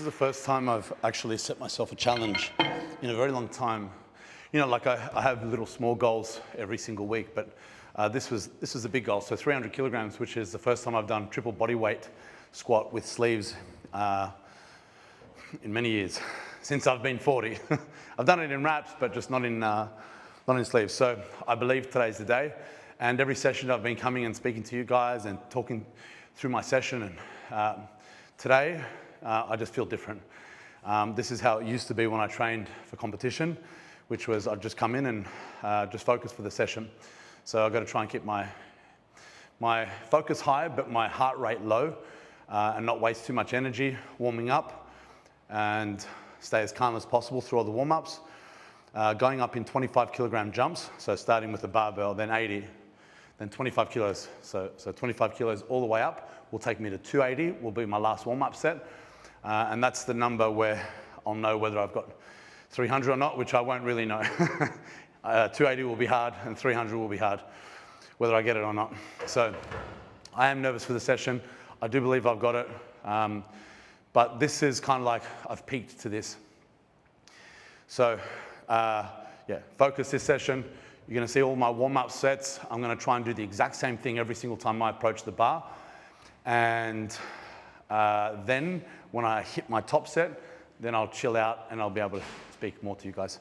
is the first time I've actually set myself a challenge in a very long time. You know, like I have little small goals every single week, but this was a big goal. So 300 kilograms, which is the first time I've done triple body weight squat with sleeves in many years, since I've been 40. I've done it in wraps, but just not in sleeves. So I believe today's the day. And every session I've been coming and speaking to you guys and talking through my session. And today, I just feel different. This is how it used to be when I trained for competition, which was I'd just come in and just focus for the session. So I've got to try and keep my focus high, but my heart rate low, and not waste too much energy warming up, and stay as calm as possible through all the warm-ups. Going up in 25 kilogram jumps, so starting with a barbell, then 80, then 25 kilos. So 25 kilos all the way up will take me to 280, will be my last warm-up set. And that's the number where I'll know whether I've got 300 or not, which I won't really know. 280 will be hard and 300 will be hard, whether I get it or not. So I am nervous for the session. I do believe I've got it. But this is kind of like I've peaked to this. So yeah, focus this session. You're going to see all my warm-up sets. I'm going to try and do the exact same thing every single time I approach the bar. And then when I hit my top set, then I'll chill out and I'll be able to speak more to you guys.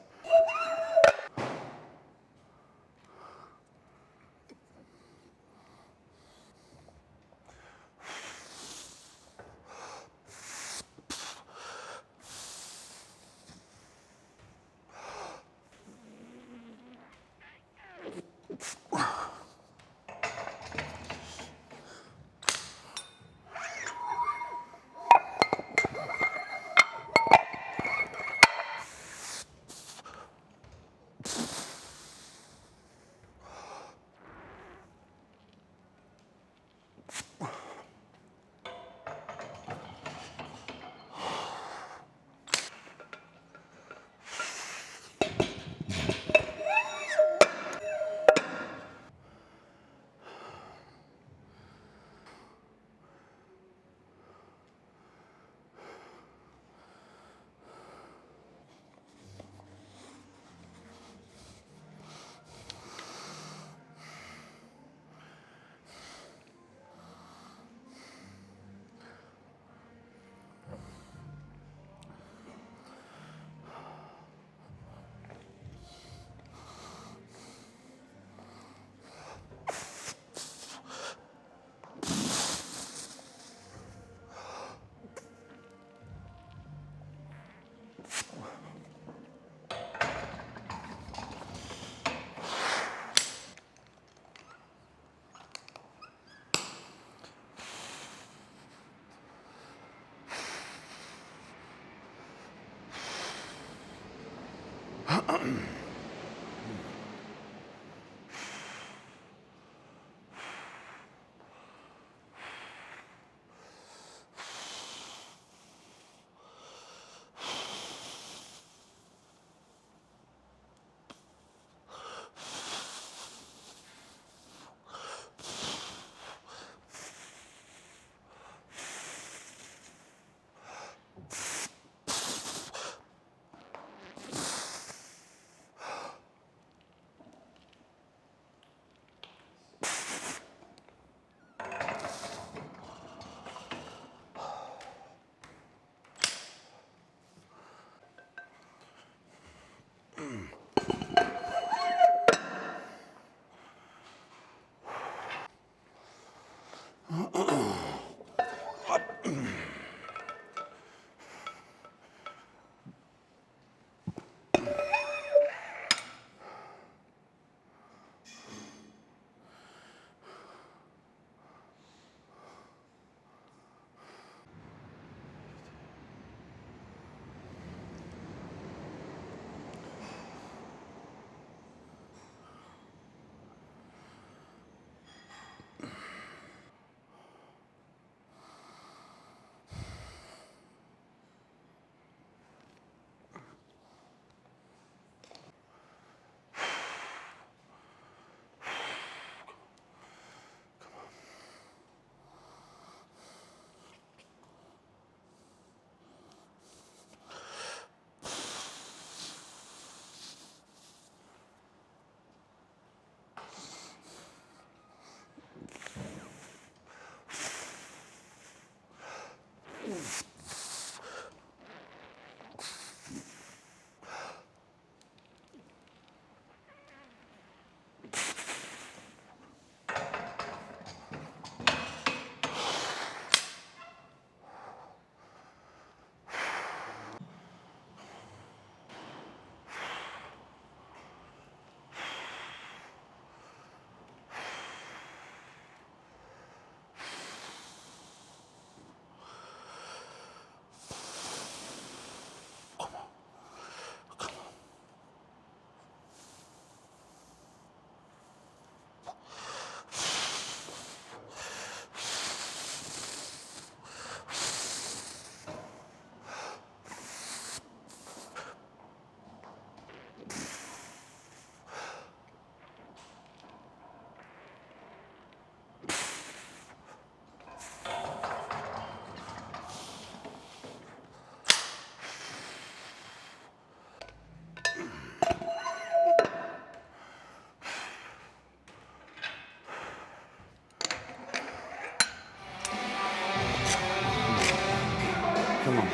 Come on.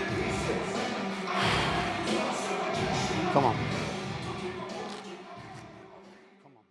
Come on. Come on.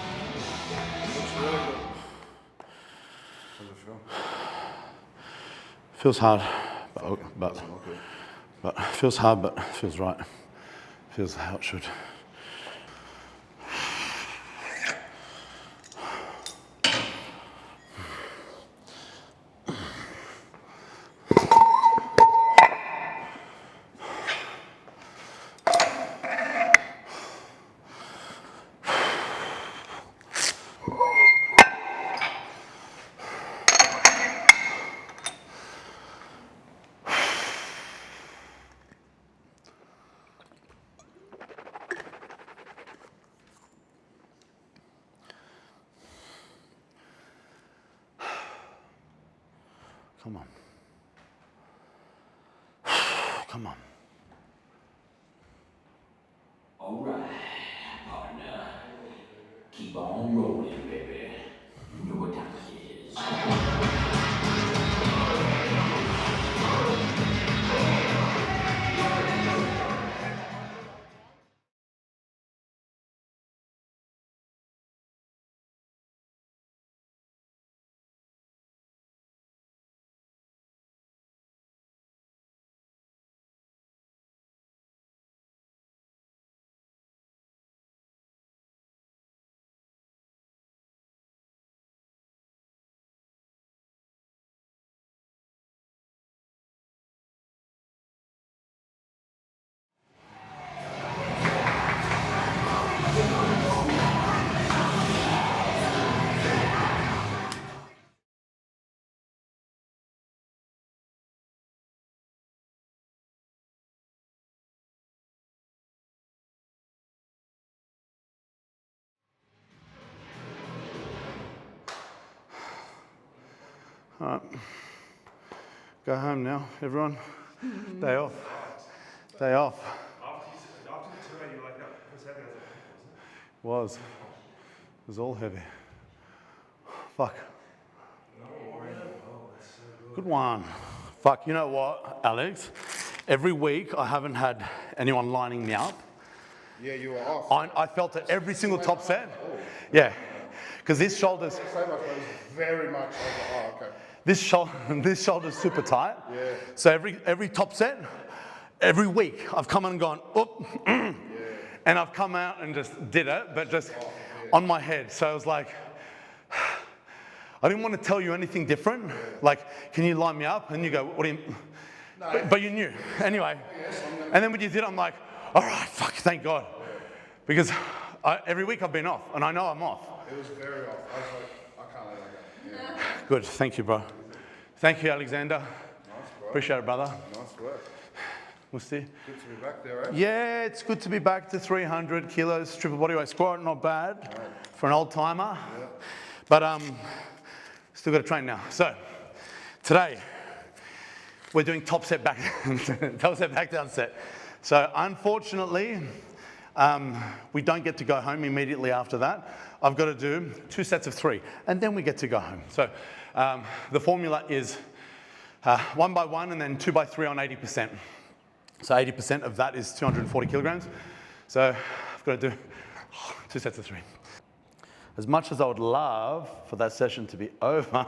Looks really good. How's it feel? Feels hard, Doesn't look good. but feels hard, but feels right. Feels how it should. Come on. Come on. All right, partner. Keep on rolling, baby. You know what time it is. All right. Go home now, everyone. Day off. Day off. After the tour, you like that? It was heavy as a Was. It was all heavy. Fuck. Good one. Fuck, you know what, Alex? Every week I haven't had anyone lining me up. Yeah, you were off. I felt it every single top set. Yeah. Because this shoulder's, So much, but it's very much over. Oh, okay. this shoulder's super tight. So every top set, every week, I've come in and gone, oop, and I've come out and just did it, but just on my head. So I was like, I didn't want to tell you anything different. Like, can you line me up? And you go, what do you? No. But you knew anyway. And then when you did, I'm like, all right, fuck, thank God, because every week I've been off, and I know I'm off. It was very off. I was like, I can't let that go. Yeah. Good, thank you, bro. Thank you, Alexander. Nice, bro. Appreciate it, brother. Nice work. We'll see. Good to be back there, eh? Yeah, it's good to be back to 300 kilos triple bodyweight squat. Not bad for an old timer. Yeah. But still got to train now. So today we're doing top set back, top set back down set. So unfortunately, we don't get to go home immediately after that. I've got to do 2 sets of 3, and then we get to go home. So the formula is 1 by 1 and then 2 by 3 on 80%. So 80% of that is 240 kilograms. So I've got to do 2 sets of 3. As much as I would love for that session to be over,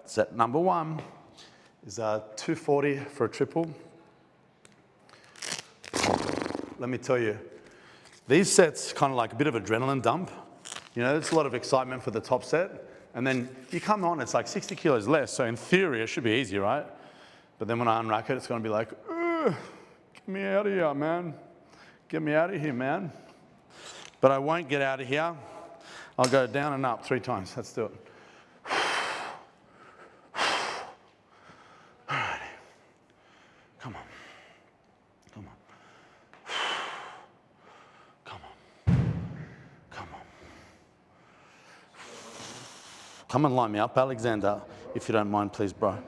set number 1 is 240 for a triple. Let me tell you, these sets kind of like a bit of adrenaline dump. You know, there's a lot of excitement for the top set, and then you come on, it's like 60 kilos less. So in theory, it should be easy, right? But then when I unrack it, it's going to be like, get me out of here, man. Get me out of here, man. But I won't get out of here. I'll go down and up 3 times. Let's do it. All right. Come on. Come on. Come on. Come on. Come and line me up, Alexander, if you don't mind, please, bro.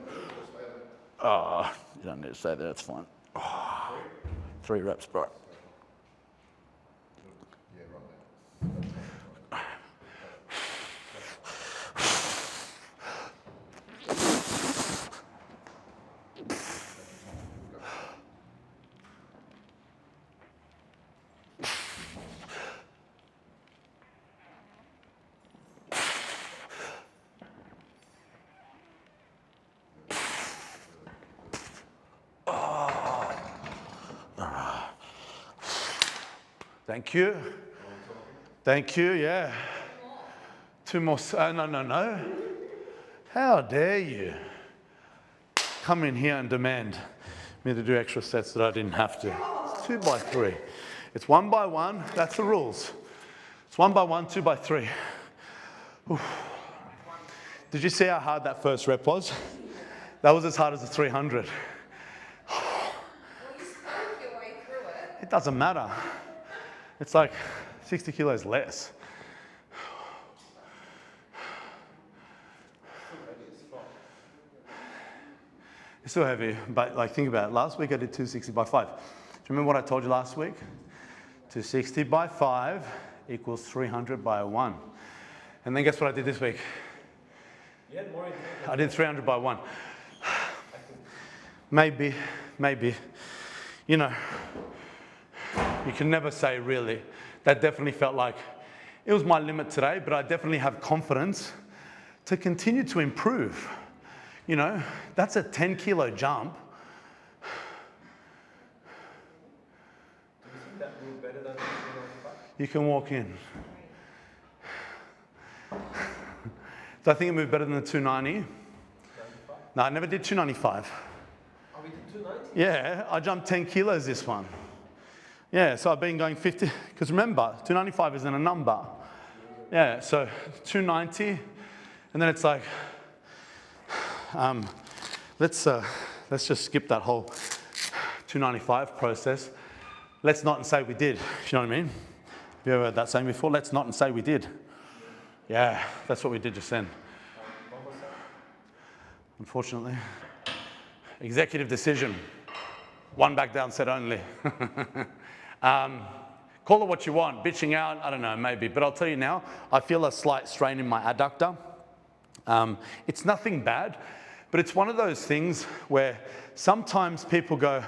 Oh, you don't need to stay there, it's fine. Oh, 3 reps, bro. Thank you. Thank you, yeah. 2 more, no. How dare you come in here and demand me to do extra sets that I didn't have to. It's 2 by 3. It's 1 by 1, that's the rules. It's 1 by 1, 2 by 3. Oof. Did you see how hard that first rep was? That was as hard as the 300. Well, you spoke your way through it. It doesn't matter. It's like 60 kilos less. It's still heavy, but like think about it. Last week I did 260 by 5. Do you remember what I told you last week? 260 by 5 equals 300 by 1. And then guess what I did this week? You had more in I did 300 by 1. Maybe. You know, you can never say really. That definitely felt like it was my limit today, but I definitely have confidence to continue to improve. You know, that's a 10 kilo jump. Do you think that move better than 295? You can walk in. Do I think it moved better than the 290? 95? No, I never did 295. Oh, we did 290? Yeah, I jumped 10 kilos this one. Yeah, so I've been going 50, because remember, 295 isn't a number. Yeah, so 290, and then it's like, let's just skip that whole 295 process. Let's not and say we did, you know what I mean? Have you ever heard that saying before? Let's not and say we did. Yeah, that's what we did just then. Unfortunately. Executive decision. 1 back down set only. Call it what you want, bitching out, I don't know, maybe. But I'll tell you now, I feel a slight strain in my adductor. It's nothing bad, but it's one of those things where sometimes people go,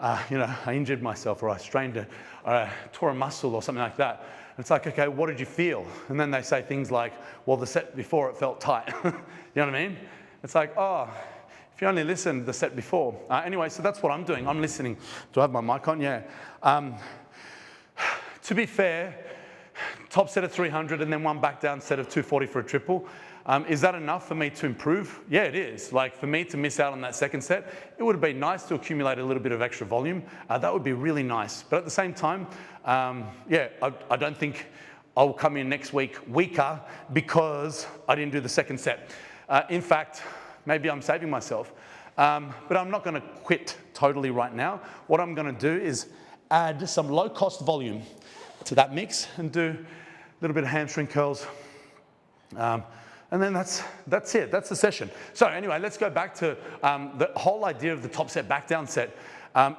I injured myself or I strained or I tore a muscle or something like that. It's like, okay, what did you feel? And then they say things like, well, the set before it felt tight. You know what I mean? It's like, oh, if you only listened the set before. Anyway, so that's what I'm doing. I'm listening. Do I have my mic on? Yeah. To be fair, top set of 300 and then one back down set of 240 for a triple. Is that enough for me to improve? Yeah, it is. Like for me to miss out on that second set, it would have been nice to accumulate a little bit of extra volume. That would be really nice. But at the same time, I don't think I'll come in next week weaker because I didn't do the second set. In fact, maybe I'm saving myself. But I'm not going to quit totally right now. What I'm going to do is add some low-cost volume to that mix and do a little bit of hamstring curls. And then that's it. That's the session. So anyway, let's go back to the whole idea of the top set, back down set.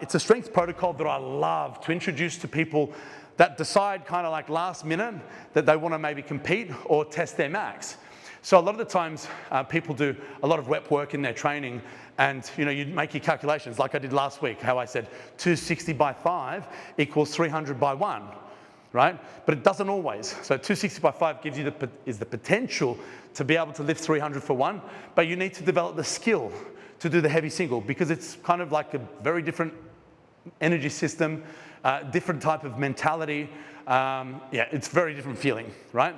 It's a strength protocol that I love to introduce to people that decide kind of like last minute that they want to maybe compete or test their max. So a lot of the times people do a lot of rep work in their training and you make your calculations like I did last week, how I said 260 by 5 equals 300 by 1. Right? But it doesn't always. So 260 by 5 gives you the potential to be able to lift 300 for 1, but you need to develop the skill to do the heavy single because it's kind of like a very different energy system, different type of mentality. It's very different feeling, right?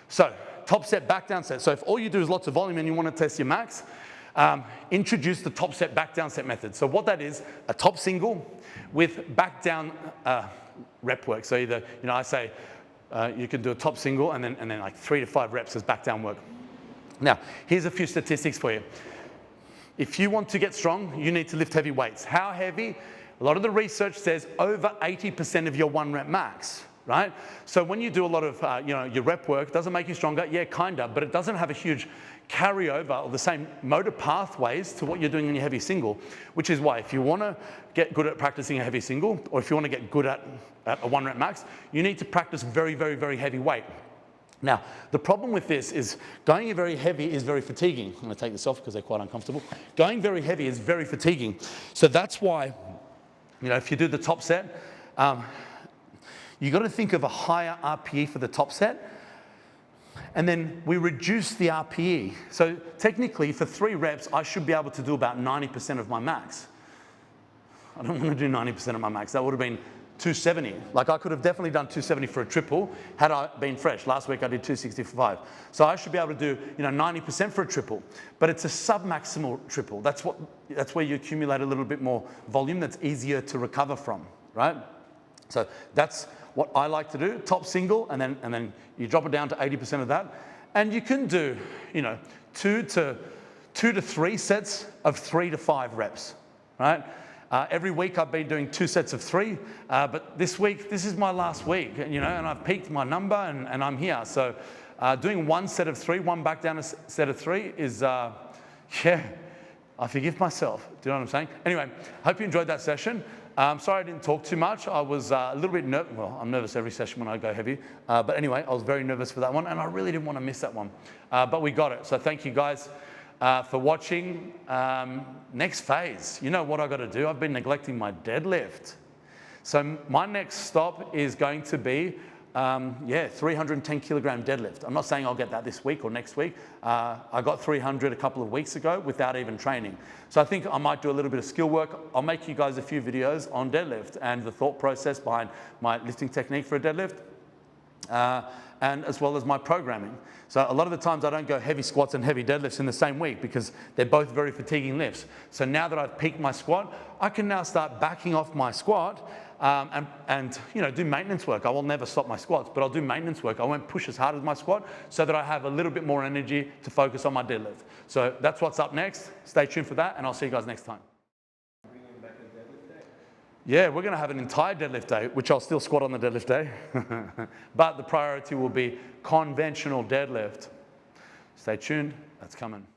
So top set, back down set. So if all you do is lots of volume and you want to test your max, introduce the top set, back down set method. So what that is, a top single with back down rep work. So either, I say you can do a top single and then like 3 to 5 reps as back down work. Now, here's a few statistics for you. If you want to get strong, you need to lift heavy weights. How heavy? A lot of the research says over 80% of your 1 rep max, right? So when you do a lot of, your rep work, doesn't make you stronger. Yeah, kinda, but it doesn't have a huge carryover or the same motor pathways to what you're doing in your heavy single, which is why if you want to get good at practicing a heavy single, or if you want to get good at a 1 rep max, you need to practice very, very, very heavy weight. Now, the problem with this is going very heavy is very fatiguing. I'm going to take this off because they're quite uncomfortable. Going very heavy is very fatiguing. So that's why, if you do the top set, you've got to think of a higher RPE for the top set. And then we reduce the RPE. So technically, for 3 reps, I should be able to do about 90% of my max. I don't want to do 90% of my max. That would have been 270. Like I could have definitely done 270 for a triple had I been fresh. Last week I did 265. So I should be able to do 90% for a triple. But it's a sub-maximal triple. That's where you accumulate a little bit more volume that's easier to recover from, right? So that's what I like to do, top single, and then you drop it down to 80% of that. And you can do, 2 to 3 sets of 3 to 5 reps, right? Every week I've been doing 2 sets of 3, but this week, this is my last week, and I've peaked my number and I'm here. So doing 1 set of 3, 1 back down a set of 3 is, I forgive myself. Do you know what I'm saying? Anyway, hope you enjoyed that session. Sorry I didn't talk too much. I was a little bit nervous. Well, I'm nervous every session when I go heavy. But anyway, I was very nervous for that one, and I really didn't want to miss that one. But we got it. So thank you guys for watching. Next phase. You know what I got to do? I've been neglecting my deadlift. So my next stop is going to be 310 kilogram deadlift. I'm not saying I'll get that this week or next week. I got 300 a couple of weeks ago without even training. So I think I might do a little bit of skill work. I'll make you guys a few videos on deadlift and the thought process behind my lifting technique for a deadlift, and as well as my programming. So a lot of the times I don't go heavy squats and heavy deadlifts in the same week because they're both very fatiguing lifts. So now that I've peaked my squat, I can now start backing off my squat and do maintenance work. I will never stop my squats, but I'll do maintenance work. I won't push as hard as my squat so that I have a little bit more energy to focus on my deadlift. So that's what's up next. Stay tuned for that, and I'll see you guys next time. Yeah, we're going to have an entire deadlift day, which I'll still squat on the deadlift day. But the priority will be conventional deadlift. Stay tuned. That's coming.